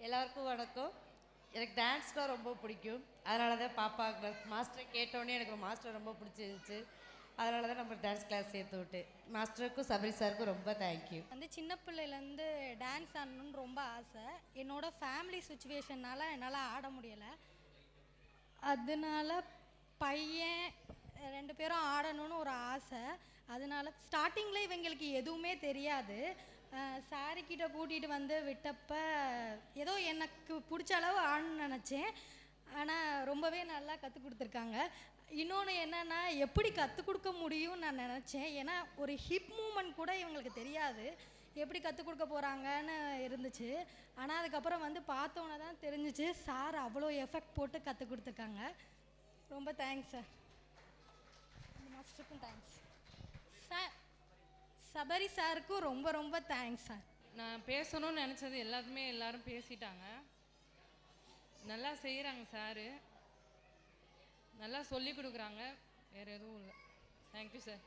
எல்லாருக்கும் வணக்கம். எனக்கு டான்ஸ்னால் ரொம்ப பிடிக்கும். அதனால தான் பாப்பா மாஸ்டரை கேட்டோன்னே எனக்கு மாஸ்டர் ரொம்ப பிடிச்சிருந்துச்சு. அதனால தான் நம்ம டான்ஸ் கிளாஸ் சேர்த்து விட்டு மாஸ்டருக்கும் சபரி சாருக்கும் ரொம்ப தேங்க்யூ. சின்ன பிள்ளையிலேருந்து டான்ஸ் ஆடணுன்னு ரொம்ப ஆசை. என்னோடய ஃபேமிலி சுச்சுவேஷன்னால் என்னால் ஆட முடியலை. அதனால பையன் 2 பேரும் ஆடணும்னு ஒரு ஆசை. அதனால ஸ்டார்டிங்கில் இவங்களுக்கு எதுவுமே தெரியாது. சாரிக்கிட்ட கூட்டிகிட்டு வந்து விட்டப்ப ஏதோ எனக்கு பிடிச்ச அளவு ஆடணும்னு நினச்சேன். ஆனால் ரொம்பவே நல்லா கற்றுக் கொடுத்துருக்காங்க. இன்னொன்று என்னென்னா, எப்படி கற்றுக் கொடுக்க முடியும்னு நான் நினச்சேன். ஏன்னா ஒரு ஹிப் மூமெண்ட் கூட இவங்களுக்கு தெரியாது, எப்படி கற்றுக் கொடுக்க போகிறாங்கன்னு இருந்துச்சு. ஆனால் அதுக்கப்புறம் வந்து பார்த்தோன்னே தான் தெரிஞ்சிச்சு, சார் அவ்வளோ எஃபெக்ட் போட்டு கற்றுக் கொடுத்துருக்காங்க. ரொம்ப தேங்க்ஸ் சார். மாஸ்டருக்கும் தேங்க்ஸ் சார். சபரி சாருக்கும் ரொம்ப ரொம்ப தேங்க்ஸ் சார். நான் பேசணும்னு நினச்சது எல்லாரும் பேசிட்டாங்க. நல்லா செய்கிறாங்க சாரு, நல்லா சொல்லி கொடுக்குறாங்க. வேறு எதுவும் இல்லை. Thank you sir.